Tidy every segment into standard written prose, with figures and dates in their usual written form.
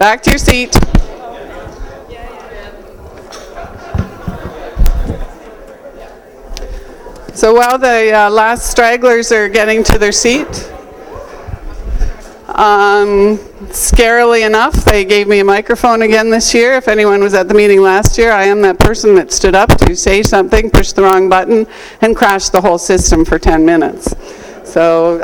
Back to your seat. So while the last stragglers are getting to their seat, scarily enough, they gave me a microphone again this year. If anyone was at the meeting last year, I am that person that stood up to say something, pushed the wrong button, and crashed the whole system for 10 minutes. So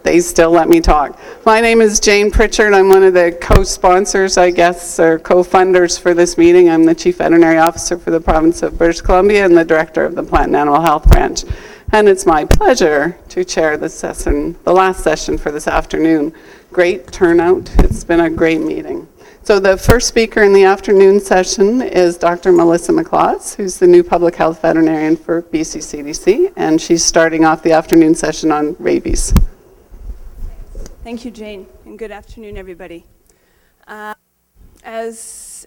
they still let me talk. My name is Jane Pritchard. I'm one of the co-sponsors, I guess, or co-funders for this meeting. I'm the Chief Veterinary Officer for the province of British Columbia and the Director of the Plant and Animal Health Branch. And it's my pleasure to chair this session, the last session for this afternoon. Great turnout. It's been a great meeting. So the first speaker in the afternoon session is Dr. Melissa McLaws, who's the new public health veterinarian for BC CDC, and she's starting off the afternoon session on rabies. Thank you, Jane, and good afternoon, everybody. As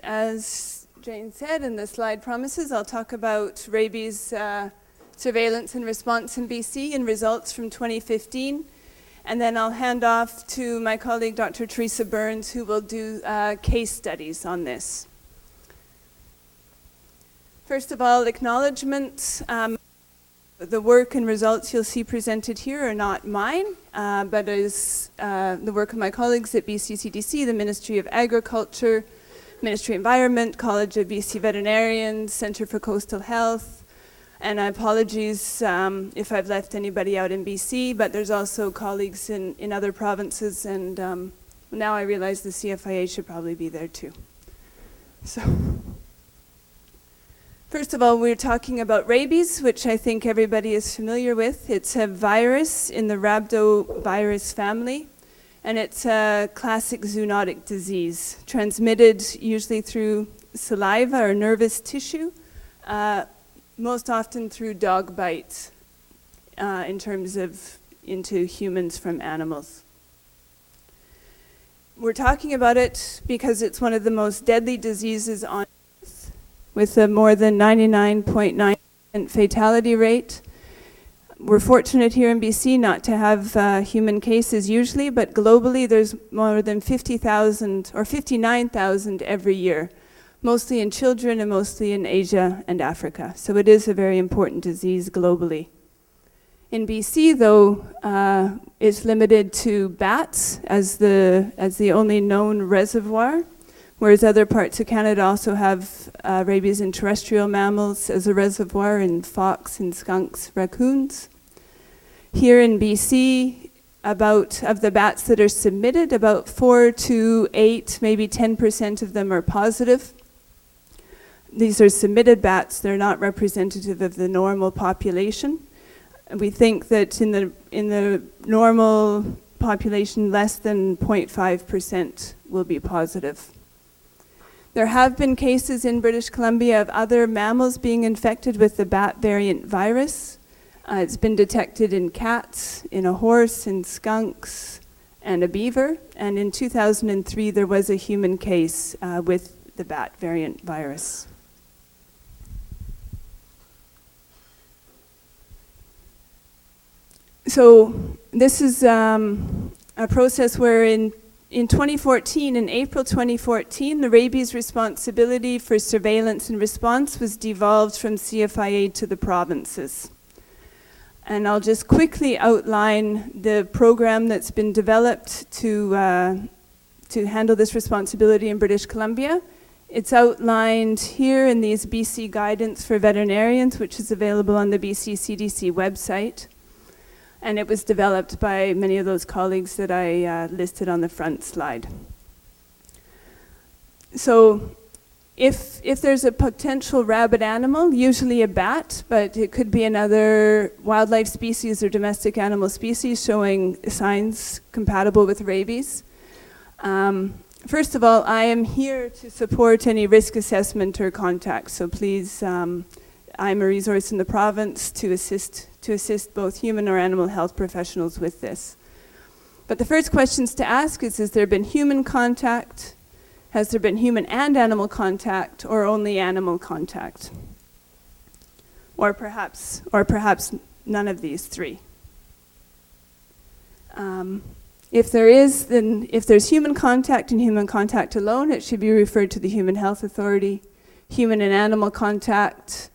Jane said and the slide promises, I'll talk about rabies surveillance and response in BC and results from 2015. And then I'll hand off to my colleague, Dr. Teresa Burns, who will do case studies on this. First of all, acknowledgements. The work and results you'll see presented here are not mine, but is the work of my colleagues at BC CDC, the Ministry of Agriculture, Ministry of Environment, College of BC Veterinarians, Centre for Coastal Health, and apologies if I've left anybody out in BC, but there's also colleagues in other provinces, and now I realize the CFIA should probably be there too. So, first of all, we're talking about rabies, which I think everybody is familiar with. It's a virus in the rhabdovirus family, and it's a classic zoonotic disease, transmitted usually through saliva or nervous tissue, most often through dog bites in terms of into humans from animals. We're talking about it because it's one of the most deadly diseases on Earth, with a more than 99.9% fatality rate. We're fortunate here in BC not to have human cases usually, but globally there's more than 50,000 or 59,000 every year, mostly in children and mostly in Asia and Africa. So it is a very important disease globally. In BC, though, it's limited to bats as the only known reservoir, whereas other parts of Canada also have rabies in terrestrial mammals as a reservoir, in fox and skunks, raccoons. Here in BC, of the bats that are submitted, about 4 to 8, maybe 10% of them are positive. These are submitted bats. They're not representative of the normal population. We think that in the normal population, less than 0.5% will be positive. There have been cases in British Columbia of other mammals being infected with the bat variant virus. It's been detected in cats, in a horse, in skunks, and a beaver. And in 2003, there was a human case with the bat variant virus. So this is a process where in 2014, in April 2014, the rabies responsibility for surveillance and response was devolved from CFIA to the provinces. And I'll just quickly outline the program that's been developed to handle this responsibility in British Columbia. It's outlined here in these BC Guidance for Veterinarians, which is available on the BC CDC website. And it was developed by many of those colleagues that I listed on the front slide. So if there's a potential rabid animal, usually a bat, but it could be another wildlife species or domestic animal species showing signs compatible with rabies. First of all, I am here to support any risk assessment or contact, so please, I'm a resource in the province to assist both human or animal health professionals with this. But the first questions to ask is, has there been human contact? Has there been human and animal contact, or only animal contact? Or perhaps none of these three. If there is, then if there's human contact and human contact alone, it should be referred to the Human Health Authority. Human and animal contact,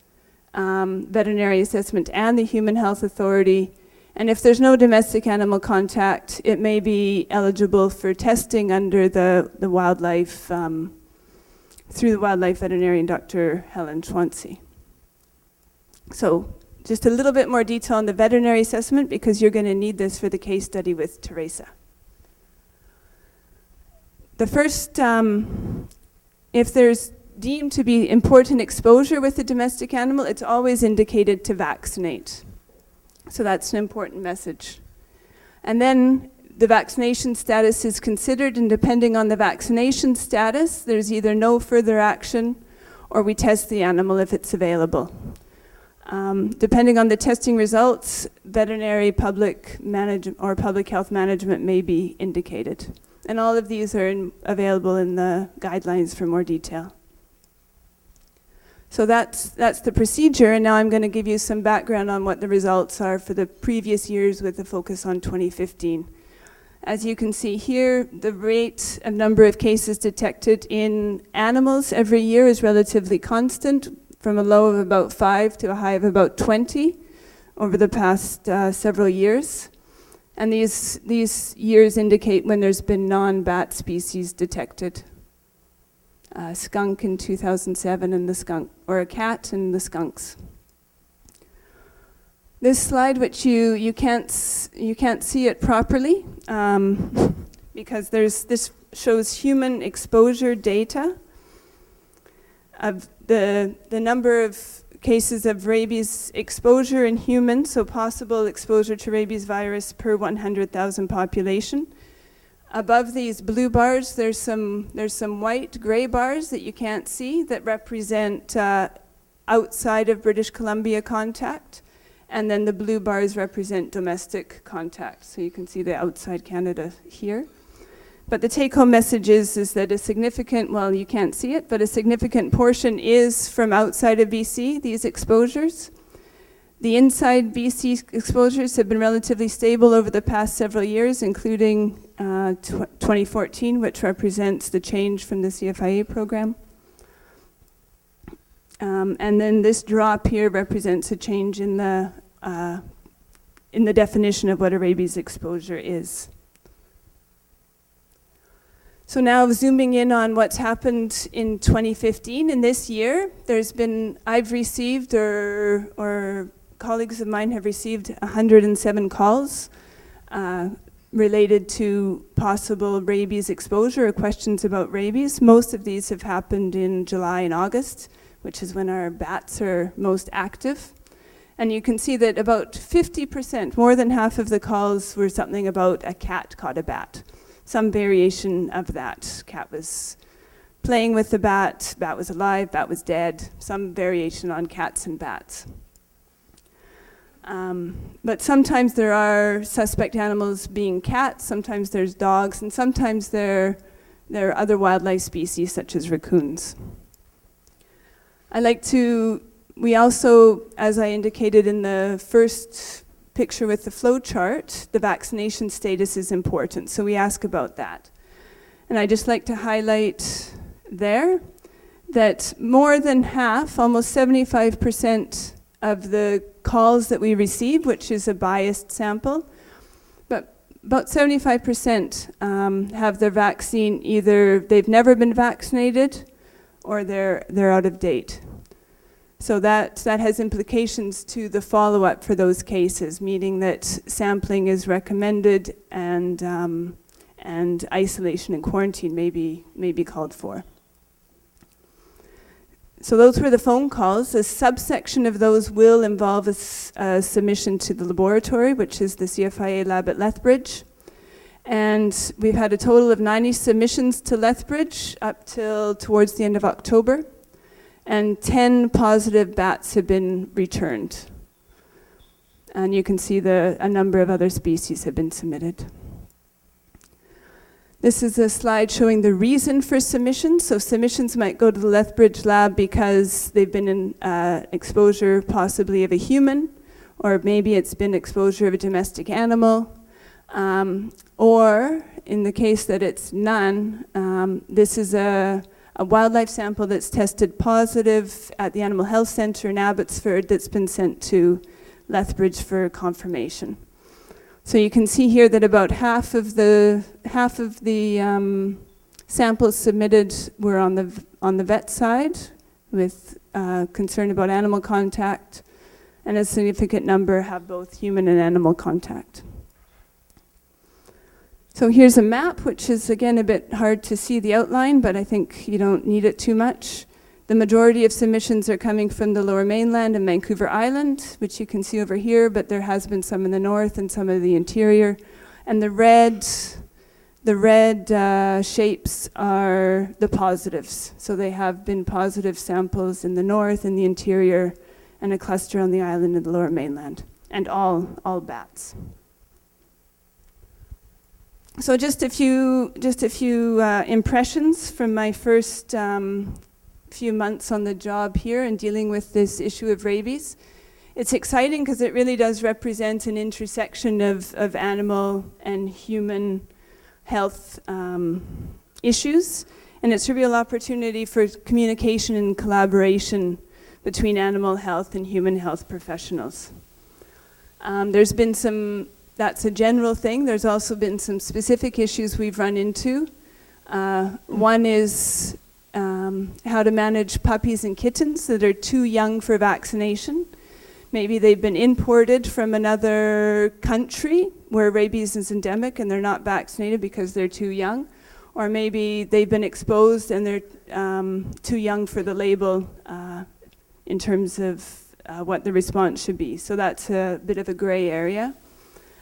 veterinary assessment, and the Human Health Authority. And if there's no domestic animal contact, it may be eligible for testing under the wildlife, through the wildlife veterinarian, Dr. Helen Schwanze. So just a little bit more detail on the veterinary assessment because you're going to need this for the case study with Teresa. The first, if there's deemed to be important exposure with the domestic animal, it's always indicated to vaccinate. So that's an important message. And then the vaccination status is considered, and depending on the vaccination status, there's either no further action or we test the animal if it's available. Depending on the testing results, veterinary public health management may be indicated. And all of these are available in the guidelines for more detail. So that's the procedure, and now I'm going to give you some background on what the results are for the previous years with a focus on 2015. As you can see here, the rate of number of cases detected in animals every year is relatively constant, from a low of about 5 to a high of about 20 over the past several years. And these years indicate when there's been non-bat species detected. Skunk in 2007 and the skunk, or a cat and the skunks. This slide, which you can't see it properly because this shows human exposure data of the number of cases of rabies exposure in humans, so possible exposure to rabies virus per 100,000 population. Above these blue bars, there's some white gray bars that you can't see that represent outside of British Columbia contact, and then the blue bars represent domestic contact. So you can see the outside Canada here. But the take-home message is that a significant, well, you can't see it, but a significant portion is from outside of BC, these exposures. The inside BC exposures have been relatively stable over the past several years, including 2014, which represents the change from the CFIA program. And then this drop here represents a change in the definition of what a rabies exposure is. So now zooming in on what's happened in 2015, in this year, I've received, or colleagues of mine have received 107 calls related to possible rabies exposure or questions about rabies. Most of these have happened in July and August, which is when our bats are most active. And you can see that about 50%, more than half of the calls were something about a cat caught a bat. Some variation of that. Cat was playing with the bat was alive, bat was dead. Some variation on cats and bats. But sometimes there are suspect animals being cats, sometimes there's dogs, and sometimes there are other wildlife species such as raccoons. We also, as I indicated in the first picture with the flow chart, the vaccination status is important, so we ask about that. And I'd just like to highlight there that more than half, almost 75% of the calls that we receive, which is a biased sample, but about 75% have their vaccine, either they've never been vaccinated or they're out of date. So that has implications to the follow-up for those cases, meaning that sampling is recommended and isolation and quarantine may be called for. So those were the phone calls. A subsection of those will involve a submission to the laboratory, which is the CFIA lab at Lethbridge. And we've had a total of 90 submissions to Lethbridge up till towards the end of October. And 10 positive bats have been returned. And you can see a number of other species have been submitted. This is a slide showing the reason for submissions. So submissions might go to the Lethbridge lab because they've been in exposure possibly of a human, or maybe it's been exposure of a domestic animal. Or in the case that it's none, this is a wildlife sample that's tested positive at the Animal Health Centre in Abbotsford that's been sent to Lethbridge for confirmation. So you can see here that about half of the samples submitted were on the vet side with concern about animal contact, and a significant number have both human and animal contact. So here's a map, which is again a bit hard to see the outline, but I think you don't need it too much. The majority of submissions are coming from the Lower Mainland and Vancouver Island, which you can see over here, but there has been some in the north and some of the interior. And the red shapes are the positives. So they have been positive samples in the north and the interior, and a cluster on the island in the Lower Mainland, and all bats. So just a few impressions from my first few months on the job here and dealing with this issue of rabies. It's exciting because it really does represent an intersection of animal and human health issues, and it's a real opportunity for communication and collaboration between animal health and human health professionals. There's been some, that's a general thing, there's also been some specific issues we've run into. One is how to manage puppies and kittens that are too young for vaccination. Maybe they've been imported from another country where rabies is endemic and they're not vaccinated because they're too young. Or maybe they've been exposed and they're too young for the label in terms of what the response should be. So that's a bit of a gray area.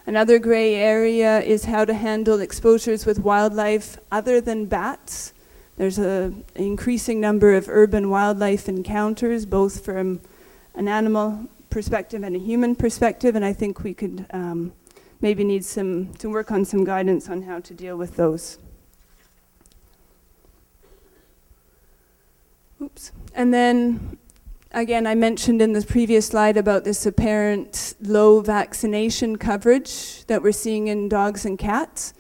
Another gray area is how to handle exposures with wildlife other than bats. There's an increasing number of urban wildlife encounters, both from an animal perspective and a human perspective, and I think we could maybe need to work on some guidance on how to deal with those. Oops. And then, again, I mentioned in the previous slide about this apparent low vaccination coverage that we're seeing in dogs and cats.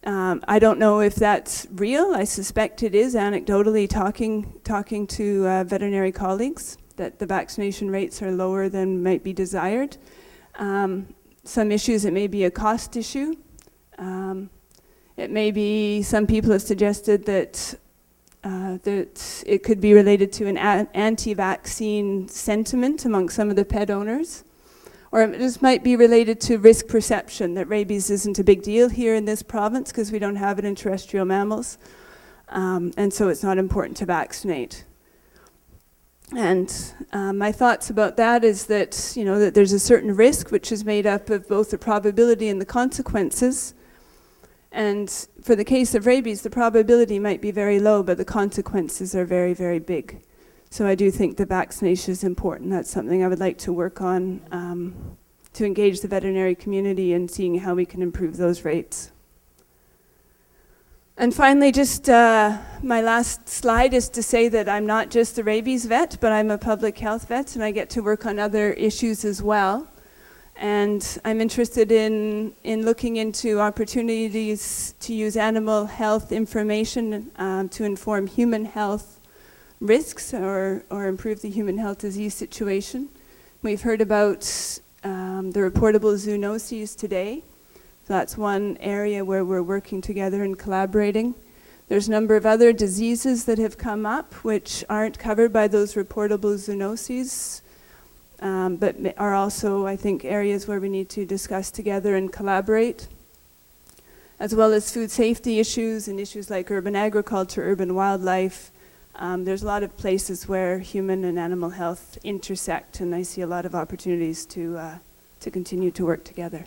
I don't know if that's real. I suspect it is, anecdotally talking to veterinary colleagues, that the vaccination rates are lower than might be desired. Some issues, it may be a cost issue. It may be, some people have suggested that it could be related to an anti-vaccine sentiment among some of the pet owners. Or it just might be related to risk perception, that rabies isn't a big deal here in this province because we don't have it in terrestrial mammals, and so it's not important to vaccinate. And my thoughts about that is that, that there's a certain risk which is made up of both the probability and the consequences. And for the case of rabies, the probability might be very low, but the consequences are very, very big. So I do think the vaccination is important. That's something I would like to work on to engage the veterinary community and seeing how we can improve those rates. And finally, just my last slide is to say that I'm not just a rabies vet, but I'm a public health vet, and I get to work on other issues as well. And I'm interested in looking into opportunities to use animal health information to inform human health risks or improve the human health disease situation. We've heard about the reportable zoonoses today. So that's one area where we're working together and collaborating. There's a number of other diseases that have come up which aren't covered by those reportable zoonoses, but are also, I think, areas where we need to discuss together and collaborate, as well as food safety issues and issues like urban agriculture, urban wildlife. There's a lot of places where human and animal health intersect, and I see a lot of opportunities to continue to work together.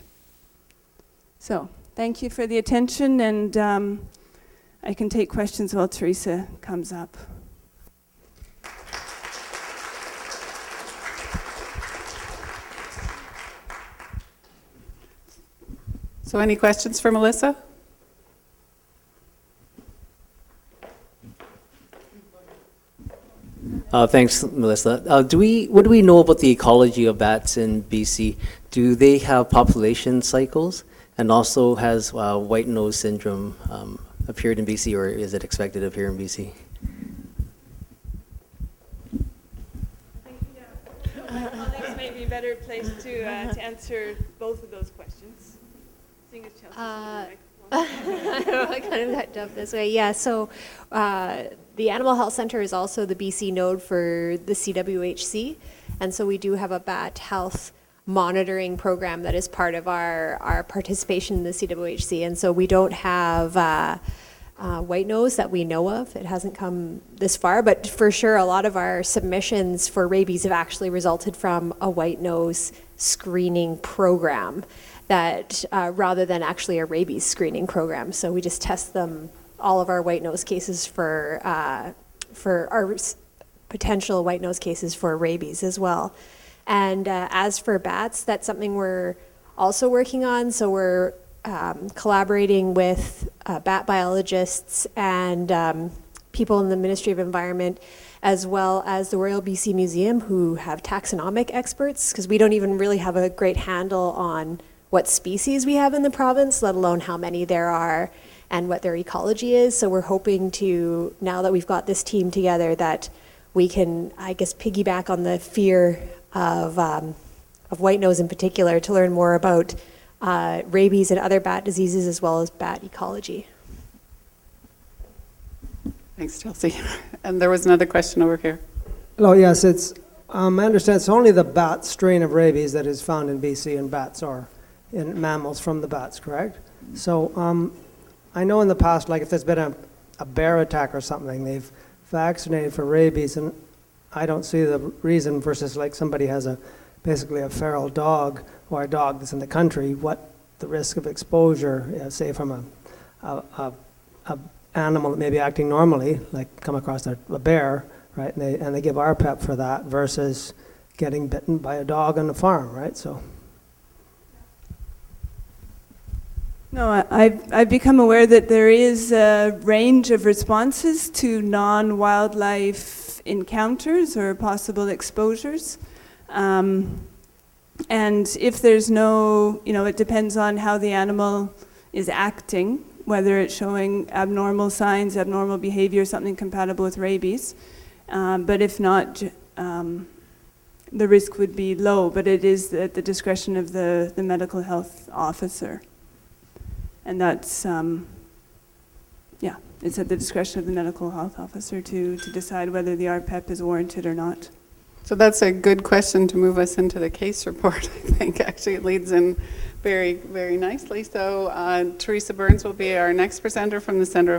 So, thank you for the attention, and I can take questions while Teresa comes up. So any questions for Melissa? Thanks, Melissa. What do we know about the ecology of bats in BC? Do they have population cycles? And also, has white nose syndrome appeared in BC, or is it expected to appear in BC? Colleagues may be better placed to answer both of those questions. Seeing as Chelsea's on the microphone. I kind of got dumped this way. Yeah, so the Animal Health Center is also the BC node for the CWHC, and so we do have a bat health monitoring program that is part of our participation in the CWHC, and so we don't have white nose that we know of. It hasn't come this far, but for sure a lot of our submissions for rabies have actually resulted from a white nose screening program that rather than actually a rabies screening program. So we just test them, all of our white nose cases for our potential white nose cases for rabies as well. And as for bats, that's something we're also working on. So we're collaborating with bat biologists and people in the Ministry of Environment, as well as the Royal BC Museum, who have taxonomic experts, because we don't even really have a great handle on what species we have in the province, let alone how many there are and what their ecology is. So we're hoping to, now that we've got this team together, that we can, I guess, piggyback on the fear of white nose in particular, to learn more about rabies and other bat diseases, as well as bat ecology. Thanks, Chelsea. And there was another question over here. Hello, yes, it's, I understand it's only the bat strain of rabies that is found in BC in bats or in mammals from the bats, correct? So I know in the past, like if there's been a bear attack or something, they've vaccinated for rabies, and I don't see the reason versus like somebody has basically a feral dog or a dog that's in the country, what the risk of exposure, say from a animal that may be acting normally, like come across a bear, right? And they give RPEP for that versus getting bitten by a dog on the farm, right? So. No, I've become aware that there is a range of responses to non-wildlife encounters or possible exposures. And if there's no, it depends on how the animal is acting, whether it's showing abnormal signs, abnormal behavior, something compatible with rabies. But if not, the risk would be low, but it is at the discretion of the medical health officer. And that's, it's at the discretion of the medical health officer to decide whether the RPEP is warranted or not. So that's a good question to move us into the case report, I think. Actually, it leads in very, very nicely. So Teresa Burns will be our next presenter from the Centre of